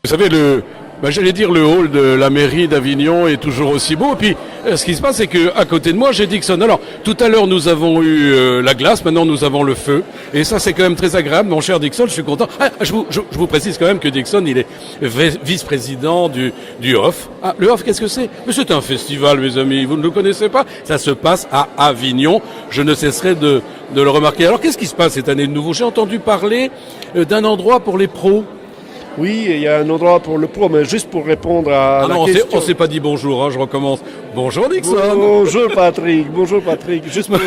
Vous savez, j'allais dire le hall de la mairie d'Avignon est toujours aussi beau. Et puis, ce qui se passe, c'est qu'à côté de moi, j'ai Dixon. Alors, tout à l'heure, nous avons eu la glace, maintenant nous avons le feu. Et ça, c'est quand même très agréable, mon cher Dixon, je suis content. Je vous précise quand même que Dixon, il est vice-président du HOF. Ah, le HOF, qu'est-ce que c'est? Mais c'est un festival, mes amis, vous ne le connaissez pas? Ça se passe à Avignon, je ne cesserai de le remarquer. Alors, qu'est-ce qui se passe cette année de nouveau? J'ai entendu parler d'un endroit pour les pros. Oui, il y a un endroit pour le pro, mais juste pour répondre à la non, question. on s'est pas dit bonjour, hein, je recommence. Bonjour Dixon. Bonjour Patrick, bonjour Patrick. Juste pour,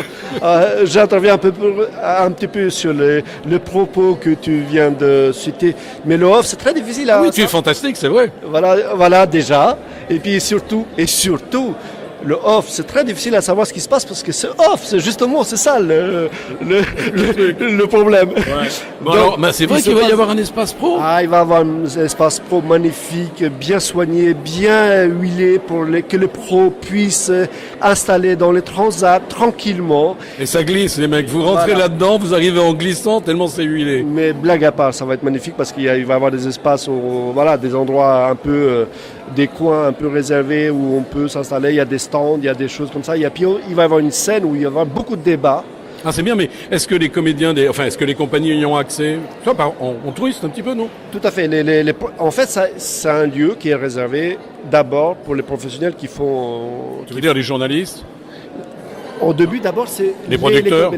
j'interviens un petit peu sur le propos que tu viens de citer. Mais le off, c'est très difficile à... Oui, tu es fantastique, c'est vrai. Voilà déjà. Et puis surtout, le off, c'est très difficile à savoir ce qui se passe parce que ce off, c'est ça le problème. Ouais. Bon, alors, c'est vrai qu'il va y avoir un espace pro. Il va y avoir un espace pro magnifique, bien soigné, bien huilé pour que les pros puissent installer dans les transats tranquillement. Et ça glisse, les mecs. Vous rentrez là-dedans, vous arrivez en glissant tellement c'est huilé. Mais blague à part, ça va être magnifique parce qu'il va y avoir des espaces, des endroits un peu... des coins un peu réservés où on peut s'installer, il y a des stands, il y a des choses comme ça. Puis il va y avoir une scène où il va y avoir beaucoup de débats. Ah, c'est bien, mais est-ce que les comédiens, est-ce que les compagnies y ont accès? Toi, on touriste un petit peu, non? Tout à fait. En fait, c'est un lieu qui est réservé d'abord pour les professionnels qui font... Tu veux dire les journalistes? Au début, d'abord, c'est les producteurs,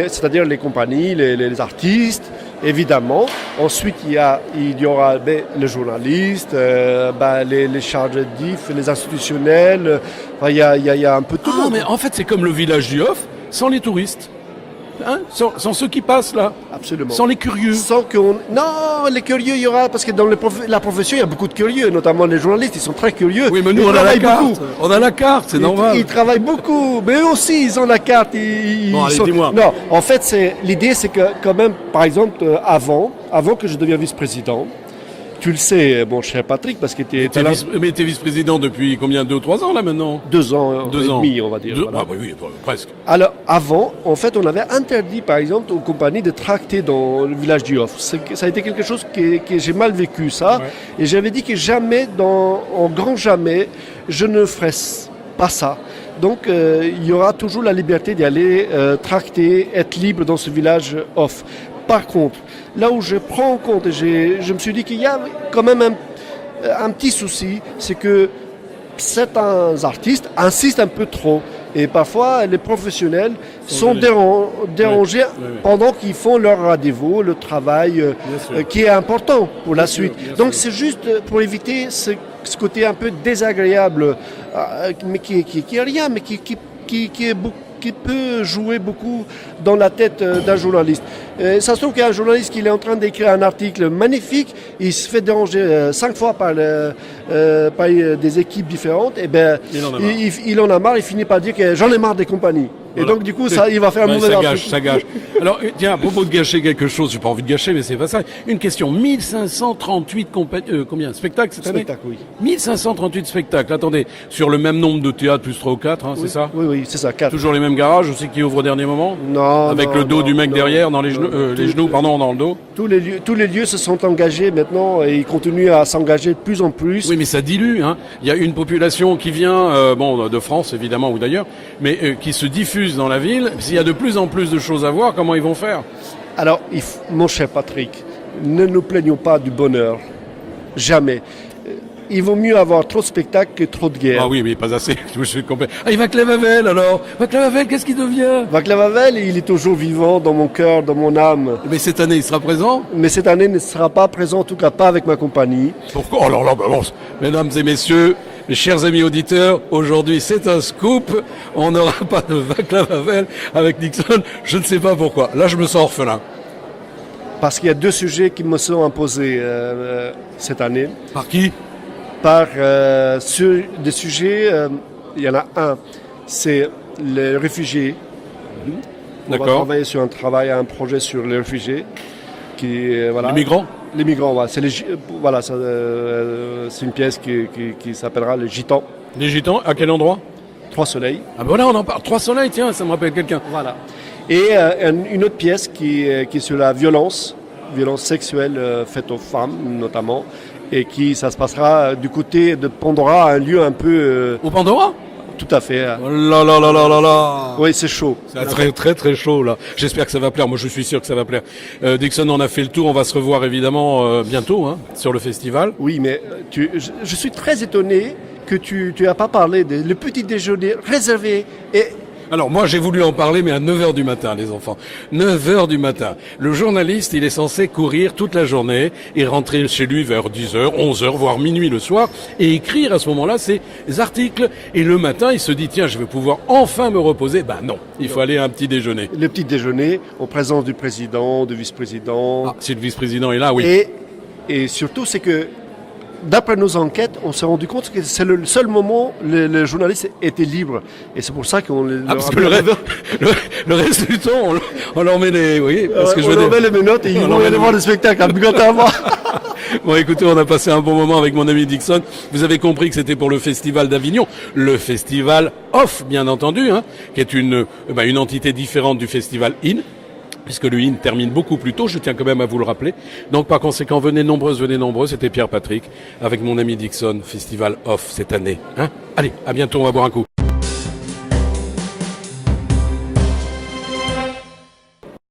c'est-à-dire les compagnies, les artistes, évidemment. Ensuite, il y aura les journalistes, les chargés de diff, les institutionnels. Il y a un peu tout. Ah, mais en fait, c'est comme le village du Hof, sans les touristes. Hein, sans ceux qui passent là. Absolument. Sans les curieux. Non, les curieux, il y aura, parce que dans la profession, il y a beaucoup de curieux, notamment les journalistes, ils sont très curieux. Oui, mais nous, on a la carte. Beaucoup. On a la carte, c'est normal. Ils travaillent beaucoup, mais eux aussi, ils ont la carte. Dis-moi. Non, en fait, l'idée, c'est que, quand même, par exemple, avant que je devienne vice-président, tu le sais, mon cher Patrick, parce que mais tu es vice-président depuis combien? 2 ou 3 ans là maintenant? 2 ans et demi, on va dire. Ah oui, presque. Alors avant, en fait, on avait interdit, par exemple, aux compagnies de tracter dans le village du Hof. Ça a été quelque chose que j'ai mal vécu, ça. Ouais. Et j'avais dit que jamais, en grand jamais, je ne ferais pas ça. Donc, il y aura toujours la liberté d'y aller tracter, être libre dans ce village Hof. Par contre, là où je prends en compte, et je me suis dit qu'il y a quand même un petit souci, c'est que certains artistes insistent un peu trop. Et parfois, les professionnels sont dérangés pendant qu'ils font leur rendez-vous, le travail qui est important pour la suite. Donc, c'est juste pour éviter ce côté un peu désagréable, mais qui est rien, mais qui peut jouer beaucoup dans la tête d'un journaliste. Ça se trouve qu'un journaliste qui est en train d'écrire un article magnifique, il se fait déranger 5 fois par des équipes différentes, et il en a marre, il finit par dire que j'en ai marre des compagnies. Et donc du coup, il va faire un mauvais article. Ça gâche. Alors, tiens, à propos de gâcher quelque chose, j'ai pas envie de gâcher, mais c'est pas ça. Une question, 1538 spectacles cette année? Spectacles, oui. 1538 spectacles, attendez, sur le même nombre de théâtres, plus 3 ou 4, hein, oui, c'est ça? Oui, c'est ça, 4. Toujours les mêmes garages aussi qui ouvrent au dernier moment? Non. Avec le dos du mec derrière, dans les genoux, dans le dos? Tous les lieux se sont engagés maintenant et ils continuent à s'engager de plus en plus. Oui, mais ça dilue, hein. Il y a une population qui vient, de France évidemment ou d'ailleurs, mais qui se diffuse dans la ville. S'il y a de plus en plus de choses à voir, comment ils vont faire? Alors, mon cher Patrick, ne nous plaignons pas du bonheur. Jamais. Il vaut mieux avoir trop de spectacles que trop de guerre. Ah oui, mais pas assez. Je suis complètement... Ah, et Vaclav Havel, alors? Vaclav Havel, qu'est-ce qu'il devient? Vaclav Havel, il est toujours vivant dans mon cœur, dans mon âme. Mais cette année, il sera présent? Mais cette année, il ne sera pas présent, en tout cas pas avec ma compagnie. Pourquoi? Oh alors là, mesdames et messieurs, mes chers amis auditeurs, aujourd'hui c'est un scoop. On n'aura pas de Vaclav Havel avec Dixon. Je ne sais pas pourquoi. Là, je me sens orphelin. Parce qu'il y a 2 sujets qui me sont imposés cette année. Par qui? Sur des sujets, il y en a un, c'est les réfugiés. On va travailler sur un projet sur les réfugiés. Les migrants? Les migrants, voilà. C'est une pièce qui s'appellera Les Gitans. Les Gitans, à quel endroit? 3 Soleils. Ah ben voilà, on en parle. 3 Soleils, tiens, ça me rappelle quelqu'un. Voilà. Et une autre pièce qui est sur la violence sexuelle faite aux femmes notamment. et qui ça se passera du côté de Pandora, un lieu un peu Au Pandora? tout à fait. Oh là là là là là là. Oui, c'est chaud. C'est très très très chaud là. J'espère que ça va plaire. Moi je suis sûr que ça va plaire. Dixon en a fait le tour. On va se revoir évidemment bientôt sur le festival. Oui, mais je suis très étonné que tu n'as pas parlé le petit déjeuner réservé. Et Alors moi j'ai voulu en parler mais à 9h du matin les enfants. 9h du matin. Le journaliste il est censé courir toute la journée et rentrer chez lui vers 10h, 11h, voire minuit le soir et écrire à ce moment-là ses articles. Et le matin il se dit tiens je vais pouvoir enfin me reposer. Ben non, il faut aller à un petit déjeuner. le petit déjeuner en présence du président, du vice-président. Ah, si le vice-président est là, oui. Et surtout, c'est que d'après nos enquêtes, on s'est rendu compte que c'est le seul moment où le journaliste était libre. Et c'est pour ça qu'on Parce que le reste du temps, on leur met les... Oui, parce que je on veux leur dire... met les menottes et ils On vont leur met aller les voir le spectacle obligatoirement. Bon, écoutez, on a passé un bon moment avec mon ami Dixon. Vous avez compris que c'était pour le Festival d'Avignon. Le Festival Off, bien entendu, qui est une entité différente du Festival In, puisque le IN termine beaucoup plus tôt, je tiens quand même à vous le rappeler. Donc par conséquent, venez nombreux, c'était Pierre Patrick, avec mon ami Dixon, Festival Off cette année. Allez, à bientôt, on va boire un coup.